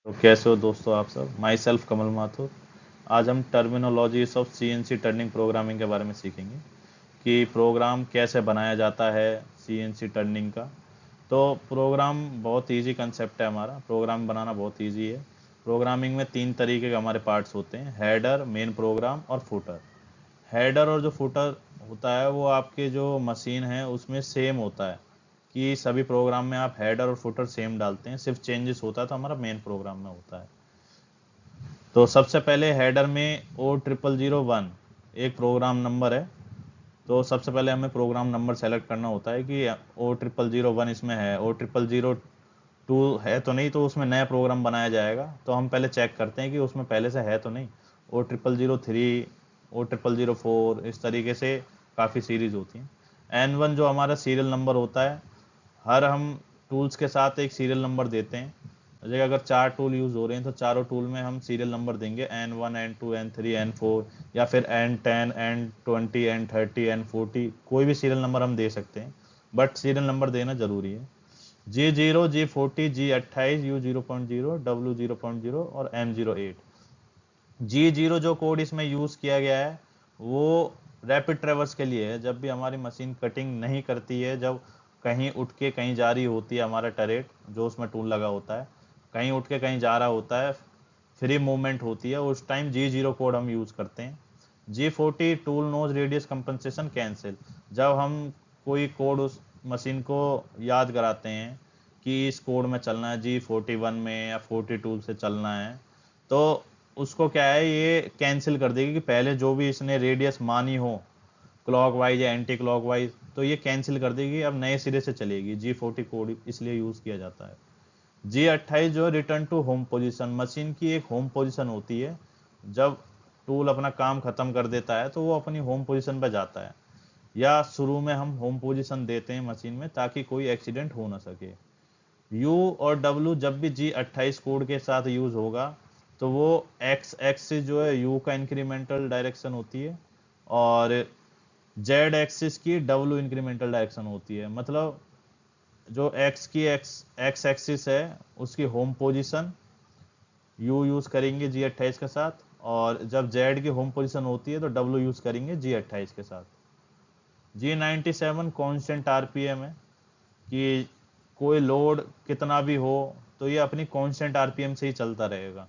तो कैसे हो दोस्तों आप सब। माई सेल्फ कमल माथुर। आज हम terminologies of CNC turning programming के बारे में सीखेंगे कि प्रोग्राम कैसे बनाया जाता है सीएनसी टर्निंग का। तो प्रोग्राम बहुत इजी कंसेप्ट है हमारा। प्रोग्राम बनाना बहुत इजी है। प्रोग्रामिंग में 3 तरीके के हमारे पार्ट्स होते हैं, हेडर, मेन प्रोग्राम और फुटर। हेडर और जो फुटर होता है वो आपके जो मशीन है उसमें सेम होता है कि सभी प्रोग्राम में आप हेडर और फुटर सेम डालते हैं, सिर्फ चेंजेस होता है तो हमारा मेन प्रोग्राम में होता है। तो सबसे पहले हेडर में O0001 एक प्रोग्राम नंबर है। तो सबसे पहले हमें प्रोग्राम नंबर सेलेक्ट करना होता है कि O0001 इसमें है, O0002 है तो नहीं, तो उसमें नया प्रोग्राम बनाया जाएगा। तो हम पहले चेक करते हैं कि उसमें पहले से है तो नहीं। O0003, O0004 इस तरीके से काफ़ी सीरीज होती हैं। N1 जो हमारा सीरियल नंबर होता है, हर हम टूल्स के साथ एक सीरियल नंबर देते हैं। जैसे अगर 4 टूल यूज़ हो रहे हैं तो चारों टूल में हम सीरियल नंबर देंगे N1, N2, N3, N4 या फिर N10, N20, N30, N40, कोई भी सीरियल नंबर हम दे सकते हैं, बट सीरियल नंबर देना ज़रूरी है। G0, G40, G28, U0.0, W0.0 और M08। G0 जो कोड इसमें यूज़ किया गया है वो रैपिड ट्रैवर्स के लिए है। जब भी हमारी मशीन कटिंग नहीं करती है, जब कहीं उठ के कहीं जा रही होती है, हमारा टरेट जो उसमें टूल लगा होता है कहीं उठ के कहीं जा रहा होता है, फ्री मूवमेंट होती है, उस टाइम G0 कोड हम यूज़ करते हैं। G40 tool nose radius compensation cancel. जब हम कोई कोड उस मशीन को याद कराते हैं कि इस कोड में चलना है, G41 में या 42 से चलना है, तो उसको क्या है, ये कैंसिल कर देगी कि पहले जो भी इसने रेडियस मानी हो क्लॉकवाइज या एंटी क्लॉकवाइज, तो ये कैंसिल कर देगी, अब नए सिरे से चलेगी। G40 कोड इसलिए यूज़ किया जाता है। G28 जो return to home position, machine की एक होम पोजीशन होती है। जब टूल अपना काम खत्म कर देता है तो वो अपनी होम पोजीशन पर जाता है, या शुरू में हम होम पोजीशन देते हैं मशीन में ताकि कोई एक्सीडेंट हो ना सके। U और W जब भी G28 कोड के साथ यूज होगा तो वो एक्स एक्सिस जो है U का इंक्रीमेंटल डायरेक्शन होती है और Z एक्सिस की W इंक्रीमेंटल डायरेक्शन होती है। मतलब जो X की एक्स एक्सिस है उसकी होम पोजीशन U यूज करेंगे G28 के साथ, और जब Z की होम पोजीशन होती है तो W यूज करेंगे G28 के साथ। G97 कांस्टेंट आरपीएम है कि कोई लोड कितना भी हो तो ये अपनी कांस्टेंट आरपीएम से ही चलता रहेगा।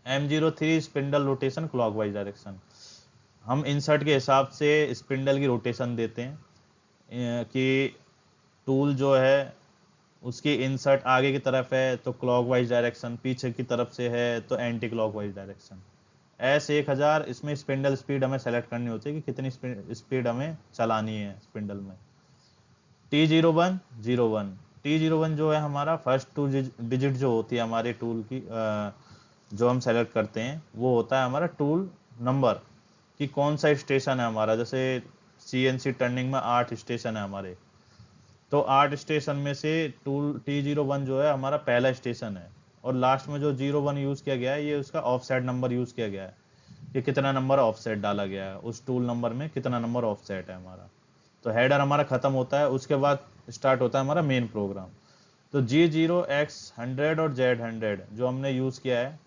M03 spindle rotation clockwise direction, हम इंसर्ट के हिसाब से स्पिंडल की रोटेशन देते हैं कि टूल जो है उसकी इंसर्ट आगे की तरफ है तो क्लॉकवाइज डायरेक्शन, पीछे की तरफ से है तो एंटी क्लॉकवाइज डायरेक्शन। S1000 इसमें स्पिंडल स्पीड हमें सेलेक्ट करनी होती है कि कितनी स्पीड हमें चलानी है स्पिंडल में। T0101, T01 जो है हमारा फर्स्ट 2 डिजिट जो होती है हमारे टूल की, जो हम सेलेक्ट करते हैं वो होता है हमारा टूल नंबर कि कौन सा स्टेशन है हमारा। जैसे सीएनसी टर्निंग में 8 स्टेशन है हमारे, तो 8 स्टेशन में से टूल T01 जो है हमारा पहला स्टेशन है, और लास्ट में जो 01 यूज किया गया है ये उसका ऑफसेट नंबर यूज किया गया है कि कितना नंबर ऑफसेट डाला गया है, उस टूल नंबर में कितना नंबर ऑफसेट है हमारा। तो हेडर हमारा खत्म होता है, उसके बाद स्टार्ट होता है हमारा मेन प्रोग्राम। तो G0, X100 और Z100 जो हमने यूज किया है,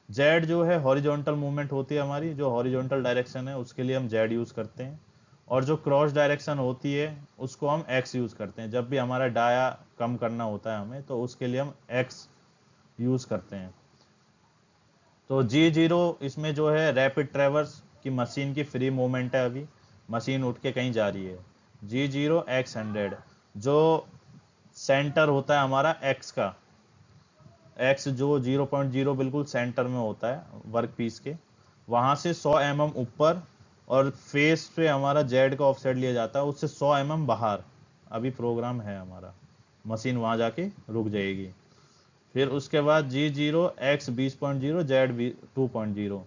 Z जो है हॉरिजॉन्टल मूवमेंट होती है हमारी, जो हॉरिजॉन्टल डायरेक्शन है उसके लिए हम Z यूज करते हैं, और जो क्रॉस डायरेक्शन होती है उसको हम X यूज करते हैं। जब भी हमारा डाया कम करना होता है हमें तो उसके लिए हम X यूज करते हैं। तो G0 इसमें जो है रैपिड ट्रैवर्स की मशीन की फ्री मूवमेंट है, अभी मशीन उठ के कहीं जा रही है। G0, X100 जो सेंटर होता है हमारा X का, X जो 0.0 बिल्कुल सेंटर में होता है वर्क पीस के, वहां से 100 mm ऊपर, और फेस पे हमारा Z का ऑफसेट लिया जाता है उससे 100 mm बाहर। अभी प्रोग्राम है हमारा, मशीन वहां जाके रुक जाएगी। फिर उसके बाद G0, X 20.0, Z 2.0।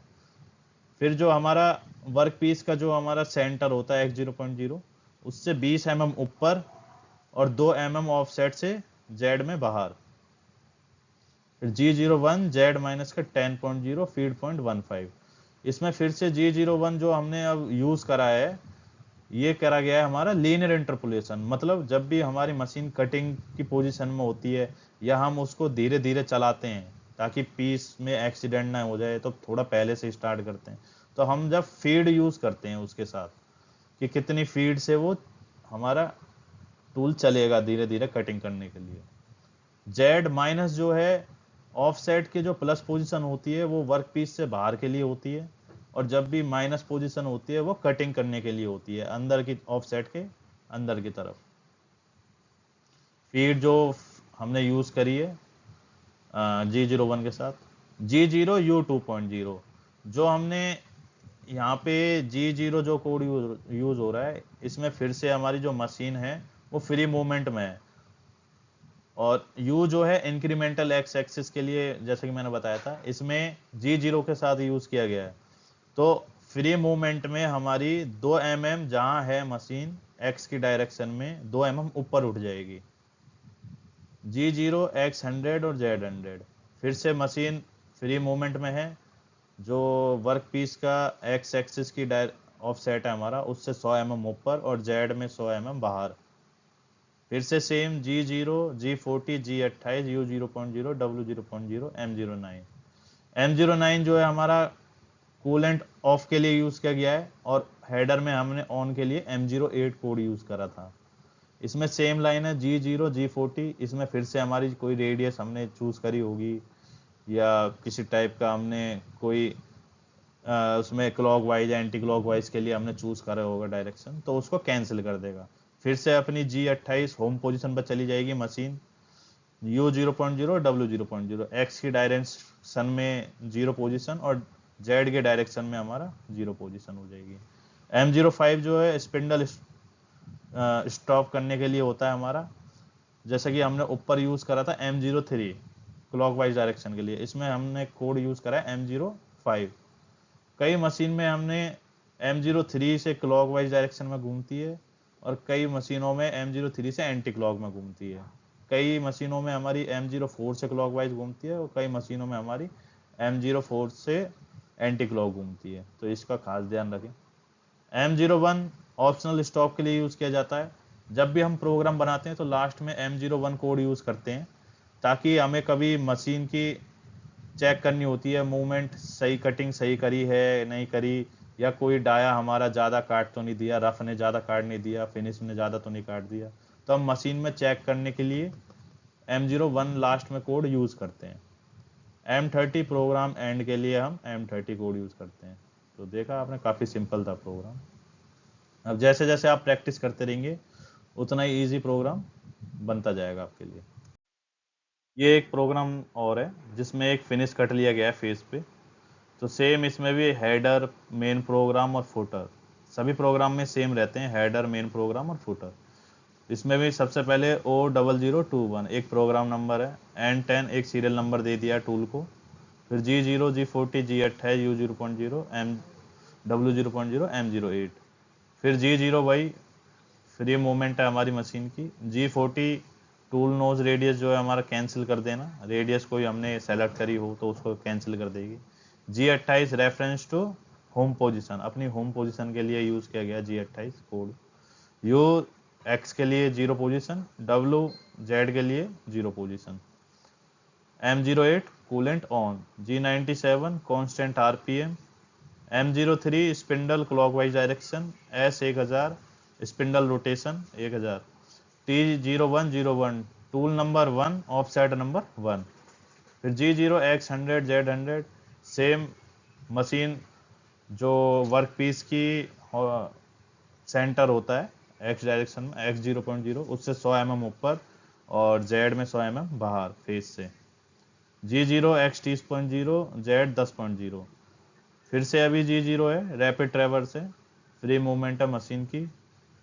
फिर जो हमारा वर्क पीस का जो हमारा सेंटर होता है X 0.0 उससे 20 mm ऊपर और 2 mm ऑफसेट से Z में बाहर। फिर G01 Z माइनस का 10.0 फीड 0.15। इसमें फिर से G01 जो हमने अब यूज करा है, ये करा गया है हमारा लीनियर इंटरपोलेशन। मतलब जब भी हमारी मशीन कटिंग की पोजीशन में होती है या हम उसको धीरे धीरे चलाते हैं ताकि पीस में एक्सीडेंट ना हो जाए, तो थोड़ा पहले से स्टार्ट करते हैं। तो हम जब फीड यूज़ करते हैं उसके साथ कि कितनी फीड से वो हमारा टूल चलेगा धीरे धीरे कटिंग करने के लिए। जेड माइनस जो है ऑफसेट की जो प्लस पोजीशन होती है वो वर्क पीस से बाहर के लिए होती है, और जब भी माइनस पोजीशन होती है वो कटिंग करने के लिए होती है, अंदर की ऑफसेट के अंदर की तरफ। फीड जो हमने यूज करी है G01 के साथ, G0 U2.0, जो हमने यहाँ पे G0 जो कोड यूज हो रहा है, इसमें फिर से हमारी जो मशीन है वो फ्री मूवमेंट में है, और U जो है इंक्रीमेंटल एक्स एक्सिस के लिए, जैसे कि मैंने बताया था, इसमें G0 के साथ यूज किया गया है। तो फ्री मूवमेंट में हमारी 2 mm जहां है मशीन एक्स की डायरेक्शन में 2 mm ऊपर उठ जाएगी। G0 X100 और Z100, फिर से मशीन फ्री मूवमेंट में है, जो वर्क पीस का एक्स एक्सिस की ऑफसेट है हमारा उससे 100 mm ऊपर और जेड में 100 mm बाहर। फिर से same G0 G40 G28 U0.0 W0.0 M09। M09 जो है हमारा कूलेंट ऑफ के लिए यूज किया गया है, और हेडर में हमने ऑन के लिए M08 कोड यूज करा था। इसमें सेम लाइन है G0 G40, इसमें फिर से हमारी कोई रेडियस हमने चूज करी होगी, या किसी टाइप का हमने कोई उसमें क्लॉक वाइज या एंटी क्लॉक वाइज के लिए हमने चूज करा होगा डायरेक्शन, तो उसको कैंसिल कर देगा। फिर से अपनी G28 होम पोजीशन पर चली जाएगी मशीन, U0.0 W0.0, एक्स की डायरेक्शन में 0 पोजीशन और जेड के डायरेक्शन में हमारा 0 पोजीशन हो जाएगी। M05 जो है स्पिंडल स्टॉप करने के लिए होता है हमारा, जैसे कि हमने ऊपर यूज करा था M03 क्लॉकवाइज डायरेक्शन के लिए, इसमें हमने कोड यूज करा है M05। कई मशीन में हमने M03 से क्लॉकवाइज डायरेक्शन में घूमती है, और कई मशीनों में M03 से एंटी क्लॉक में घूमती है। कई मशीनों में हमारी M04 से क्लॉकवाइज घूमती है, और कई मशीनों में हमारी M04 से एंटी क्लॉक घूमती है, तो इसका खास ध्यान रखें। M01 ऑप्शनल स्टॉप के लिए यूज किया जाता है। जब भी हम प्रोग्राम बनाते हैं तो लास्ट में M01 कोड यूज करते हैं, ताकि हमें कभी मशीन की चेक करनी होती है मूवमेंट सही, कटिंग सही करी है नहीं करी, या कोई डाया हमारा ज़्यादा काट तो नहीं दिया, रफ ने ज़्यादा काट नहीं दिया, फिनिश ने ज़्यादा तो नहीं काट दिया, तो हम मशीन में चेक करने के लिए M01 लास्ट में कोड यूज़ करते हैं। M30 प्रोग्राम एंड के लिए हम M30 कोड यूज़ करते हैं। तो देखा आपने, काफ़ी सिंपल था प्रोग्राम। अब जैसे जैसे आप प्रैक्टिस करते रहेंगे उतना ही ईजी प्रोग्राम बनता जाएगा आपके लिए। ये एक प्रोग्राम और है जिसमें एक फिनिश कट लिया गया है फेस पे, तो सेम इसमें भी हेडर, मेन प्रोग्राम और फुटर, सभी प्रोग्राम में सेम रहते हैं, हेडर, मेन प्रोग्राम और फुटर। इसमें भी सबसे पहले O0021 एक प्रोग्राम नंबर है, N10 एक सीरियल नंबर दे दिया टूल को, फिर G0 G40 G28 U0.0 W0.0 M08, फिर G0 वही फ्री मूवमेंट है हमारी मशीन की, G40 टूल नोज रेडियस जो है हमारा कैंसिल कर देना, रेडियस कोई हमने सेलेक्ट करी हो तो उसको कैंसिल कर देगी। G28 reference to home position, अपनी होम पोजीशन के लिए यूज किया गया G28 कोड। U एक्स के लिए 0 पोजीशन, W जेड के लिए 0 position. M08 coolant on, G97 constant RPM, M03 spindle clockwise direction, S1000 spindle rotation 1000, T0101 tool number 1 offset number 1, फिर G0 X100 Z100 same machine जो work piece की centre होता है x direction में, X0.0 उससे 100 mm ऊपर और Z में 100 mm बाहर फेस से। G0 X30 Z 10.0, फिर से अभी G0 है रैपिड ट्रैवर्स है, फ्री मूवमेंट है मशीन की,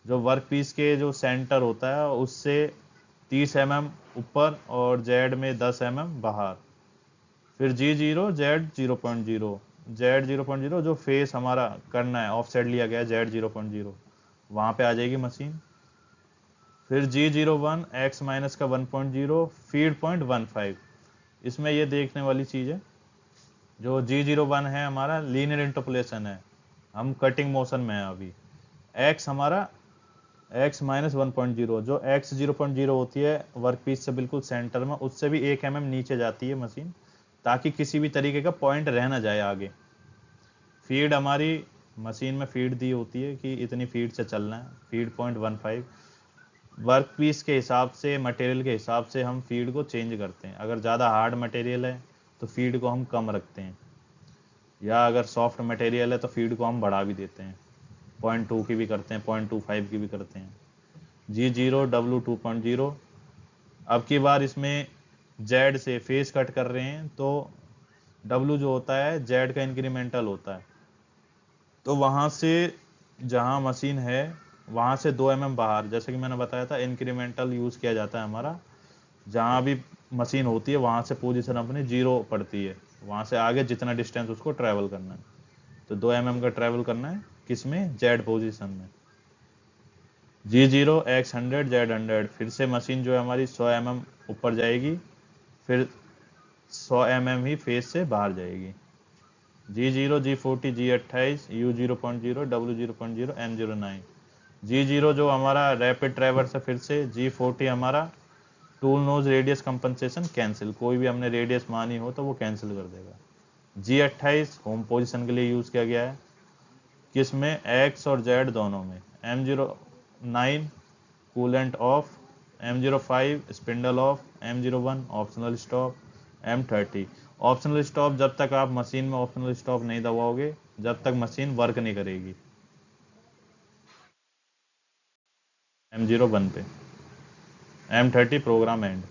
जो वर्क पीस के जो सेंटर होता है उससे 30 mm ऊपर और Z में 10 mm बाहर। फिर G0 Z 0.0, Z 0.0 जो फेस हमारा करना है ऑफसेट लिया गया Z 0.0, वहाँ पे आ जाएगी मशीन। फिर G01 X माइनस का 1.0 फीड पॉइंट 15, इसमें ये देखने वाली चीज़ है, जो G01 है हमारा लीनियर इंटरपोलेशन है, हम कटिंग मोशन में है अभी। X हमारा X माइनस 1.0, जो X 0.0 होती है वर्क पीस से बिल्कुल सेंटर में, उससे भी 1 mm नीचे जाती है मशीन, ताकि किसी भी तरीके का पॉइंट रह ना जाए आगे। फीड हमारी मशीन में फीड दी होती है कि इतनी फीड से चलना है, फीड 0.15। वर्क पीस के हिसाब से, मटेरियल के हिसाब से हम फीड को चेंज करते हैं। अगर ज़्यादा हार्ड मटेरियल है तो फीड को हम कम रखते हैं, या अगर सॉफ्ट मटेरियल है तो फीड को हम बढ़ा भी देते हैं, 0.2 की भी करते हैं, 0.25 की भी करते हैं। G0 W2.0। अब की बार इसमें जेड से फेस कट कर रहे हैं तो W जो होता है जेड का इंक्रीमेंटल होता है, तो वहाँ से जहाँ मशीन है वहाँ से 2 mm बाहर, जैसे कि मैंने बताया था इंक्रीमेंटल यूज़ किया जाता है हमारा। जहाँ भी मशीन होती है वहाँ से पोजीशन अपनी 0 पड़ती है, वहाँ से आगे जितना डिस्टेंस उसको ट्रैवल करना है, तो 2 mm का ट्रैवल करना है किसमें, जेड पोजीशन में। G0 X100 Z100, फिर से मशीन जो है हमारी 100 mm ऊपर जाएगी, फिर 100 mm ही फेस से बाहर जाएगी। G0 G40 G28 U0.0 W0.0 M09। G0 जो हमारा रैपिड ट्रैवर्स है, फिर से G40 हमारा tool nose radius compensation cancel, कोई भी हमने रेडियस मानी हो तो वो कैंसिल कर देगा। G28 होम पोजीशन के लिए यूज़ किया गया है, किस में, X और Z दोनों में। M09 coolant of, M05 spindle of, M01 optional stop, M30 optional stop. जब तक आप मशीन में ऑप्शनल स्टॉप नहीं दबाओगे जब तक मशीन वर्क नहीं करेगी। M01 पे। M30 programme and.